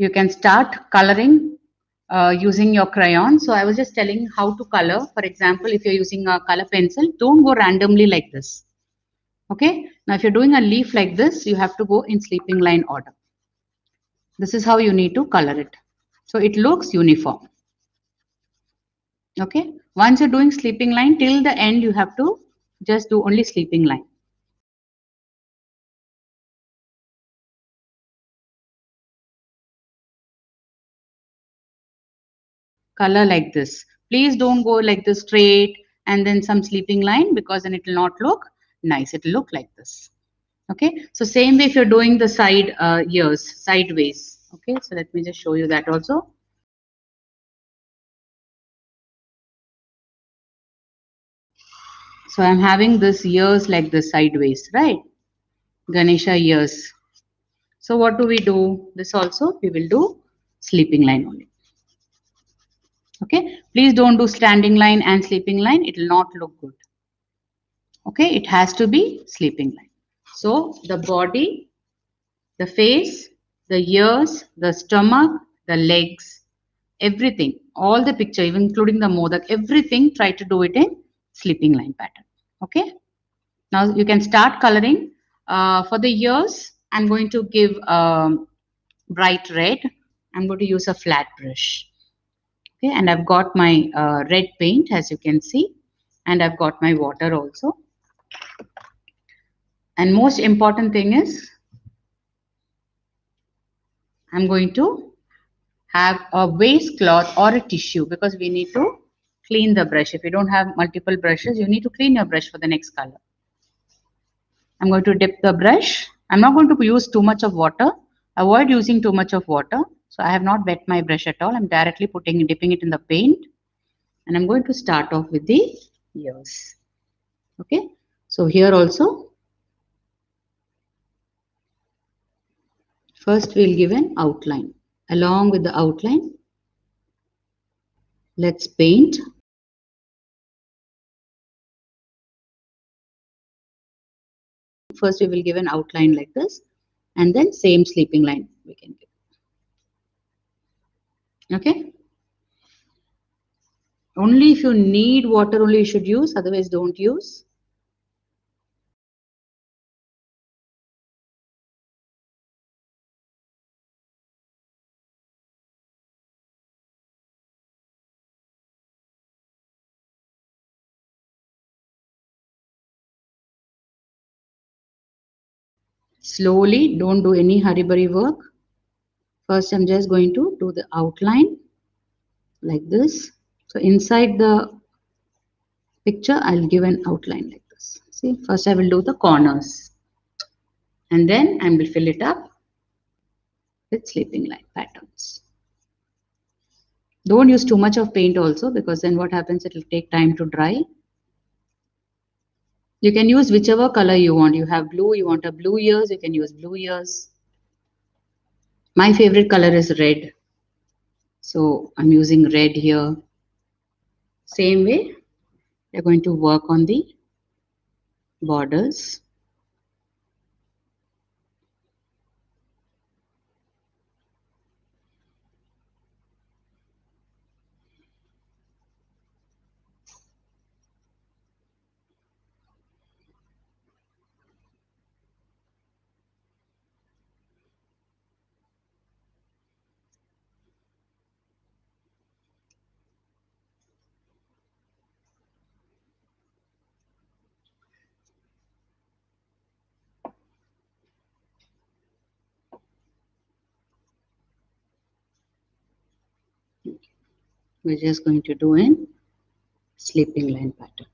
You can start coloring using your crayon. So I was just telling how to color. For example, if you're using a color pencil, don't go randomly like this. Okay. Now, if you're doing a leaf like this, you have to go in sleeping line order. This is how you need to color it. So it looks uniform. Okay. Once you're doing sleeping line till the end, you have to just do only sleeping line. Color like this. Please don't go like this straight and then some sleeping line, because then it will not look nice. It will look like this. Okay. So same way if you're doing the side ears, sideways. Okay. So let me just show you that also. So I'm having this ears like this sideways, right? Ganesha ears. So what do we do? This also we will do sleeping line only. Okay. Please don't do standing line and sleeping line. It will not look good. Okay. It has to be sleeping line. So the body, the face, the ears, the stomach, the legs, everything, all the picture, even including the modak, everything, try to do it in sleeping line pattern. Okay. Now you can start coloring. For the ears, I'm going to give bright red. I'm going to use a flat brush. Okay, and I've got my red paint, as you can see, and I've got my water also. And most important thing is, I'm going to have a waste cloth or a tissue, because we need to clean the brush. If you don't have multiple brushes, you need to clean your brush for the next color. I'm going to dip the brush. I'm not going to use too much of water. Avoid using too much of water. So I have not wet my brush at all. I'm directly dipping it in the paint. And I'm going to start off with the ears. Okay. So here also, first we'll give an outline. Along with the outline, let's paint. First we will give an outline like this, and then same sleeping line we can give. Okay. Only if you need water only you should use, otherwise don't use. Slowly, don't do any hurry-burry work. First, I'm just going to do the outline like this. So inside the picture, I'll give an outline like this. See, first I will do the corners, and then I will fill it up with sleeping line patterns. Don't use too much of paint also, because then what happens, it will take time to dry. You can use whichever color you want. You have blue, you want a blue ears, you can use blue ears. My favorite color is red, so I'm using red here. Same way, we're going to work on the borders. We're just going to do in sleeping line pattern.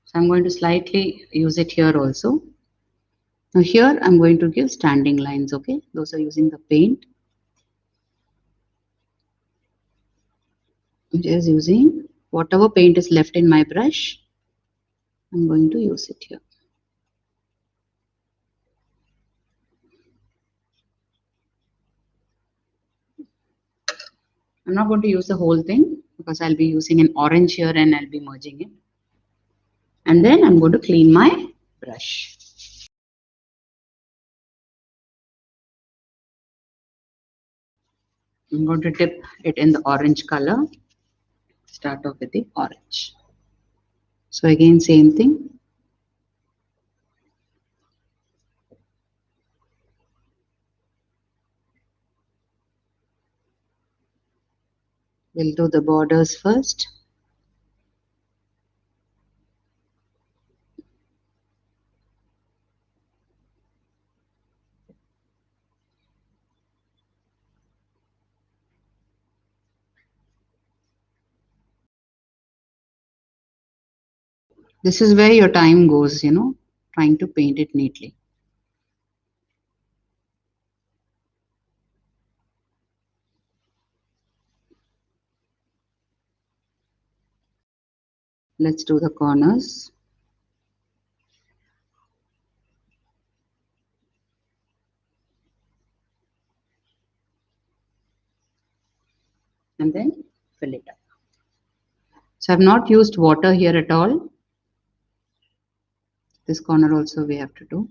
So I'm going to slightly use it here also. Now here I'm going to give standing lines, okay? Those are using the paint. I'm just using whatever paint is left in my brush. I'm going to use it here. I'm not going to use the whole thing because I'll be using an orange here and I'll be merging it. And then I'm going to clean my brush. I'm going to dip it in the orange color. Start off with the orange. So again, same thing. We'll do the borders first. This is where your time goes, trying to paint it neatly. Let's do the corners. And then fill it up. So I've not used water here at all. This corner also we have to do.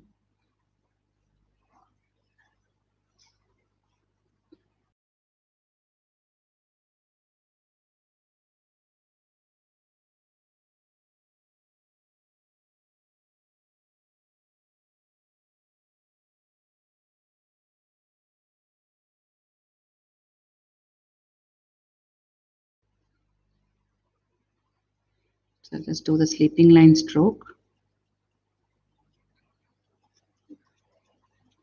So let's do the sleeping line stroke.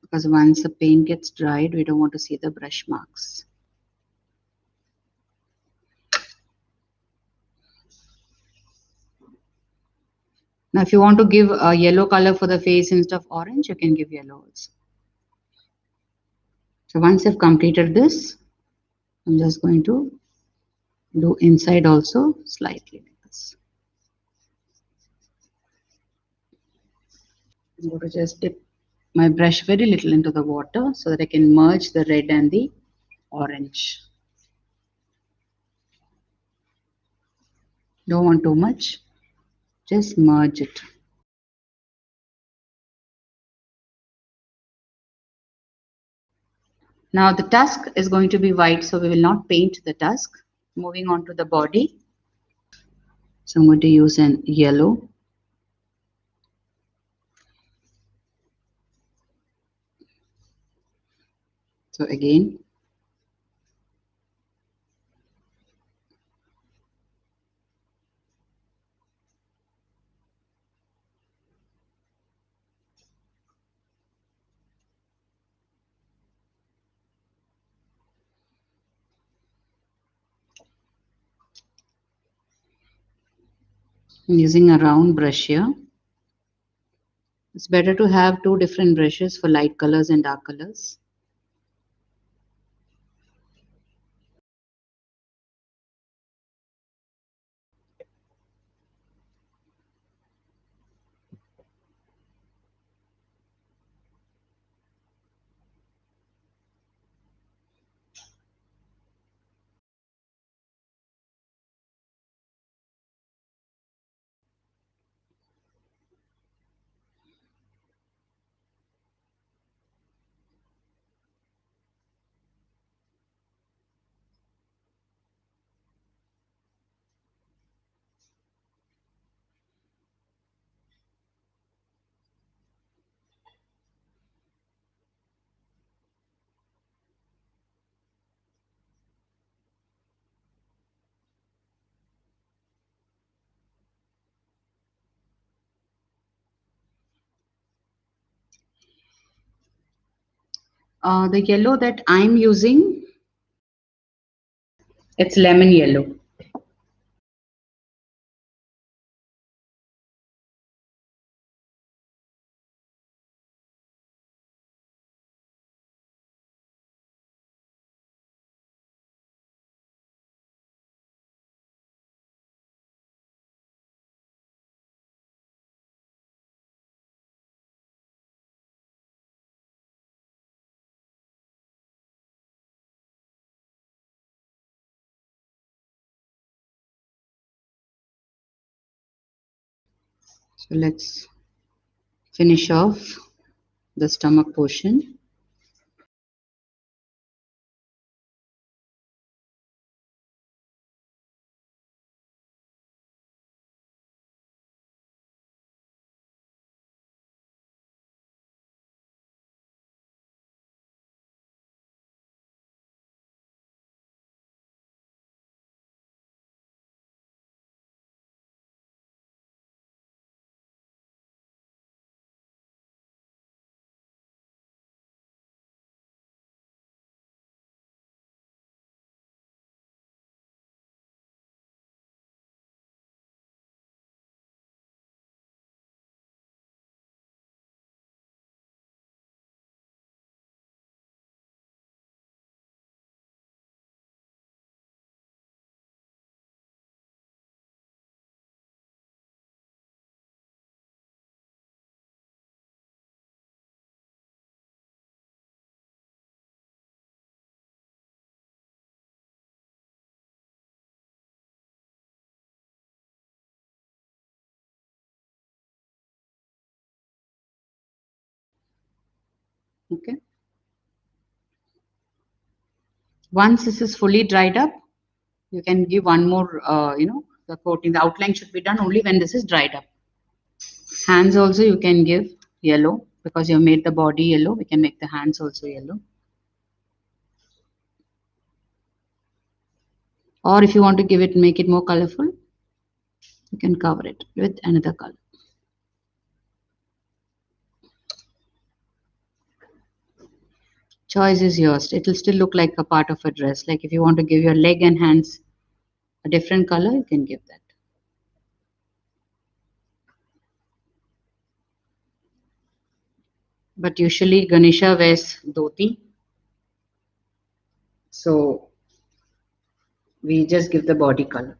Because once the paint gets dried, we don't want to see the brush marks. Now, if you want to give a yellow color for the face instead of orange, you can give yellow also. So once I've completed this, I'm just going to do inside also slightly like this. I'm going to just dip my brush very little into the water so that I can merge the red and the orange. Don't want too much, just merge it. Now the tusk is going to be white, so we will not paint the tusk. Moving on to the body. So I'm going to use an yellow. So again, I'm using a round brush here. It's better to have two different brushes for light colors and dark colors. The yellow that I'm using, it's lemon yellow. So let's finish off the stomach portion. Okay. Once this is fully dried up, you can give one more, the coating. The outline should be done only when this is dried up. Hands also you can give yellow because you have made the body yellow. We can make the hands also yellow. Or if you want to give it, make it more colorful, you can cover it with another color. Choice is yours. It will still look like a part of a dress. Like if you want to give your leg and hands a different color, you can give that. But usually Ganesha wears dhoti. So we just give the body color.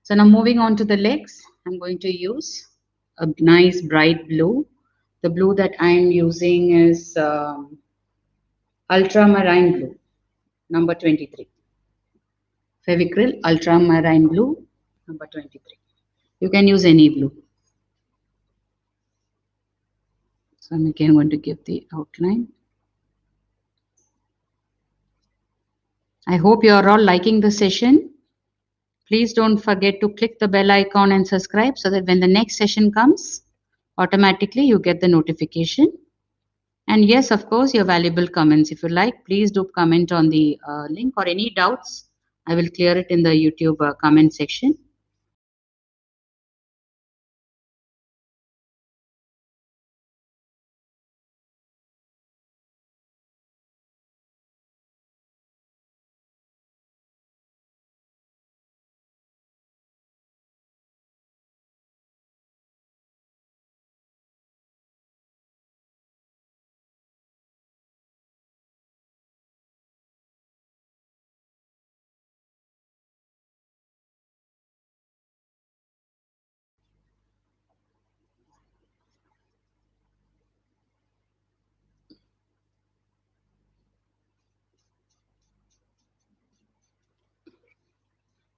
So now moving on to the legs, I'm going to use a nice bright blue. The blue that I'm using is ultramarine blue, number 23. Fevicryl ultramarine blue, number 23. You can use any blue. So I'm again going to give the outline. I hope you are all liking the session. Please don't forget to click the bell icon and subscribe so that when the next session comes, automatically you get the notification. And yes, of course, your valuable comments. If you like, please do comment on the link, or any doubts, I will clear it in the YouTube comment section.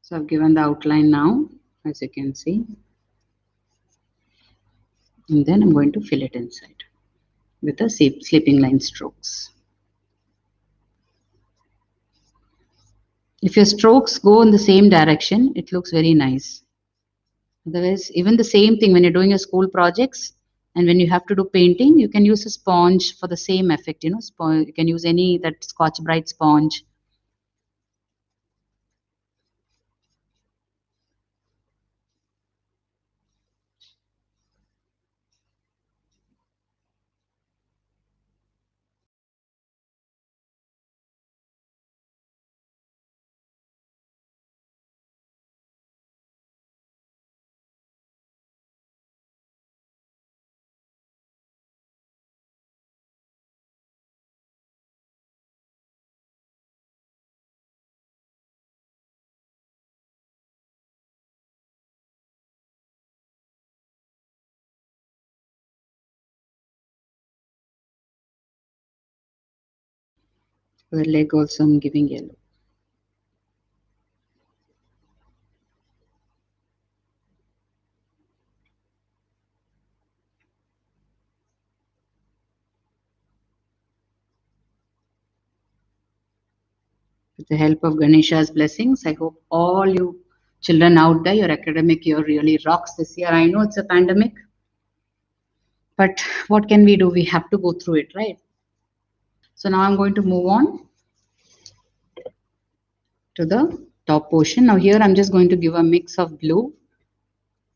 So I've given the outline now, as you can see. And then I'm going to fill it inside with the sleeping line strokes. If your strokes go in the same direction, it looks very nice. Otherwise, even the same thing when you're doing your school projects, And when you have to do painting, you can use a sponge for the same effect. You can use any that Scotch Brite sponge. For the leg also I'm giving yellow. With the help of Ganesha's blessings, I hope all you children out there, your academic year really rocks this year. I know it's a pandemic, but what can we do? We have to go through it, right? So now I'm going to move on to the top portion. Now here I'm just going to give a mix of blue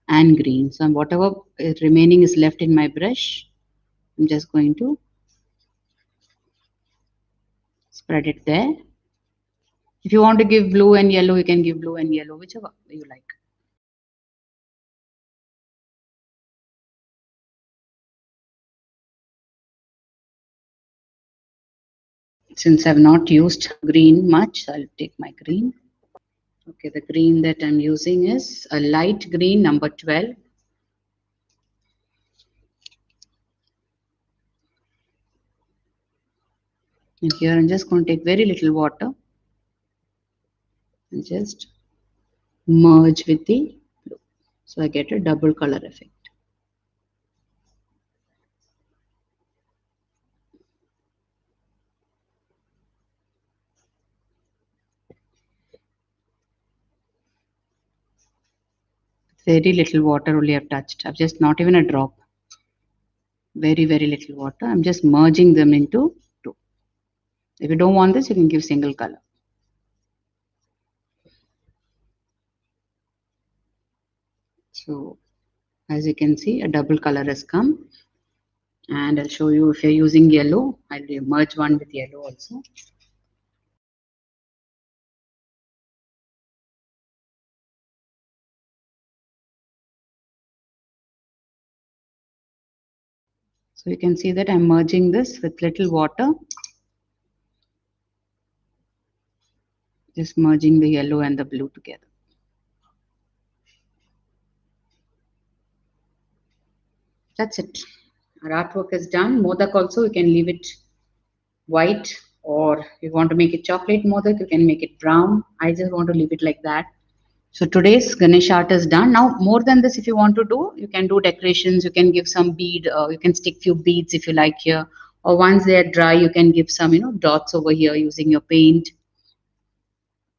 and green. So whatever remaining is left in my brush, I'm just going to spread it there. If you want to give blue and yellow, you can give blue and yellow, whichever you like. Since I've not used green much, I'll take my green. Okay, the green that I'm using is a light green, number 12. And here I'm just going to take very little water and just merge with the blue. So I get a double color effect. Very little water only I've touched. I've just not even a drop. Very, very little water. I'm just merging them into two. If you don't want this, you can give single color. So as you can see, a double color has come. And I'll show you if you're using yellow. I'll merge one with yellow also. So you can see that I'm merging this with little water. Just merging the yellow and the blue together. That's it. Our artwork is done. Modak also, you can leave it white, or if you want to make it chocolate modak, you can make it brown. I just want to leave it like that. So today's Ganesh art is done. Now more than this, if you want to do, you can do decorations. You can give some bead. You can stick few beads if you like here. Or once they are dry, you can give some dots over here using your paint.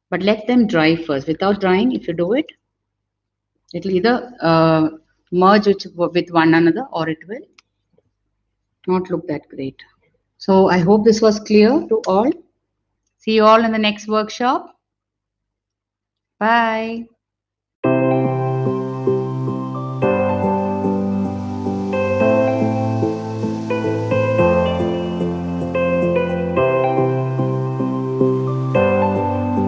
But let them dry first. Without drying, if you do it, it will either merge with one another, or it will not look that great. So I hope this was clear to all. See you all in the next workshop. Bye.